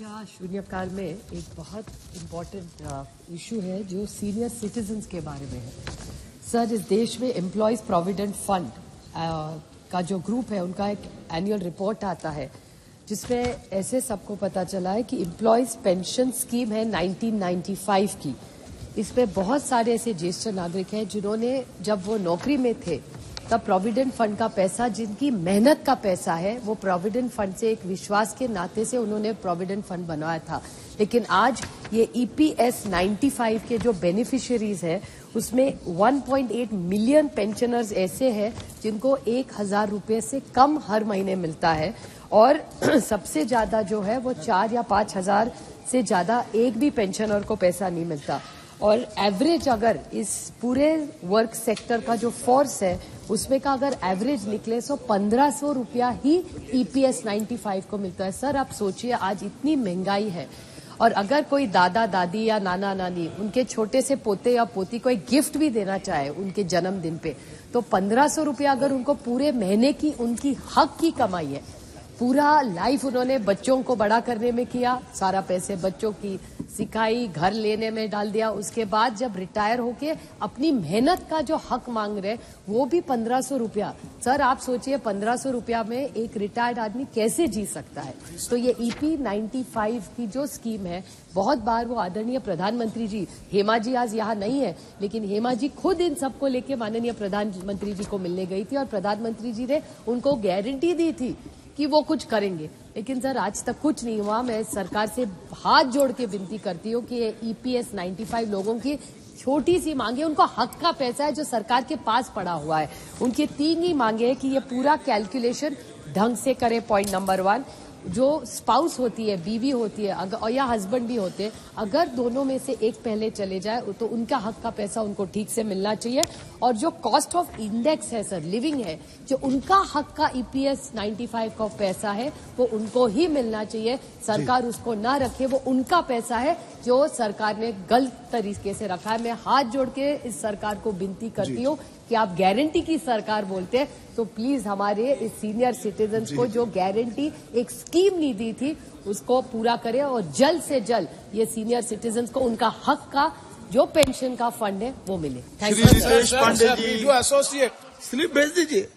चर्चा शून्यकाल में एक बहुत इम्पोर्टेंट इशू है जो सीनियर सिटीजन्स के बारे में है। सर, इस देश में एम्प्लॉयज प्रोविडेंट फंड का जो ग्रुप है उनका एक एनुअल रिपोर्ट आता है जिसमें ऐसे सबको पता चला है कि एम्प्लॉयज पेंशन स्कीम है 1995 की। इसमें बहुत सारे ऐसे ज्येष्ठ नागरिक हैं जिन्होंने जब वो नौकरी में थे तब प्रोविडेंट फंड का पैसा, जिनकी मेहनत का पैसा है, वो प्रोविडेंट फंड से एक विश्वास के नाते से उन्होंने प्रोविडेंट फंड बनाया था। लेकिन आज ये EPS 95 के जो बेनिफिशियरीज है उसमें 1.8 मिलियन पेंशनर्स ऐसे हैं जिनको 1,000 रुपये से कम हर महीने मिलता है और सबसे ज्यादा जो है वो 4 या 5 हजार से ज्यादा एक भी पेंशनर को पैसा नहीं मिलता। और एवरेज अगर इस पूरे वर्क सेक्टर का जो फोर्स है उसमें का अगर एवरेज निकले तो 1500 रुपया ही EPS 95 को मिलता है। सर, आप सोचिए आज इतनी महंगाई है और अगर कोई दादा दादी या नाना नानी उनके छोटे से पोते या पोती को एक गिफ्ट भी देना चाहे उनके जन्मदिन पे, तो 1500 रुपया अगर उनको पूरे महीने की उनकी हक की कमाई है, पूरा लाइफ उन्होंने बच्चों को बड़ा करने में किया, सारा पैसे बच्चों की सिखाई, घर लेने में डाल दिया, उसके बाद जब रिटायर होके अपनी मेहनत का जो हक मांग रहे वो भी 1500 रुपया। सर, आप सोचिए 1500 रुपया में एक रिटायर्ड आदमी कैसे जी सकता है। तो ये EP 95 की जो स्कीम है, बहुत बार वो आदरणीय प्रधानमंत्री जी, हेमा जी आज यहाँ नहीं है, लेकिन हेमा जी खुद इन सबको लेके माननीय प्रधानमंत्री जी को मिलने गई थी और प्रधानमंत्री जी ने उनको गारंटी दी थी कि वो कुछ करेंगे। लेकिन सर आज तक कुछ नहीं हुआ। मैं सरकार से हाथ जोड़ के विनती करती हूँ कि EPS 95 लोगों की छोटी सी मांगे, उनको हक का पैसा है जो सरकार के पास पड़ा हुआ है, उनकी 3 ही मांगे है कि ये पूरा कैलकुलेशन ढंग से करे। पॉइंट नंबर 1, जो स्पाउस होती है, बीवी होती है अगर या हस्बैंड भी होते हैं, अगर दोनों में से एक पहले चले जाए तो उनका हक का पैसा उनको ठीक से मिलना चाहिए। और जो कॉस्ट ऑफ इंडेक्स है सर, लिविंग है, जो उनका हक का EPS 95 का पैसा है वो उनको ही मिलना चाहिए। सरकार उसको ना रखे, वो उनका पैसा है जो सरकार ने गलत तरीके से रखा है। मैं हाथ जोड़ के इस सरकार को विनती करती हूँ कि आप गारंटी की सरकार बोलते हैं तो प्लीज हमारे इस सीनियर सिटीजन्स को जो गारंटी एक स्कीम नहीं दी थी उसको पूरा करें और जल्द से जल्द ये सीनियर सिटीजन्स को उनका हक का जो पेंशन का फंड है वो मिले। Thank you. स्लिप भेज दीजिए।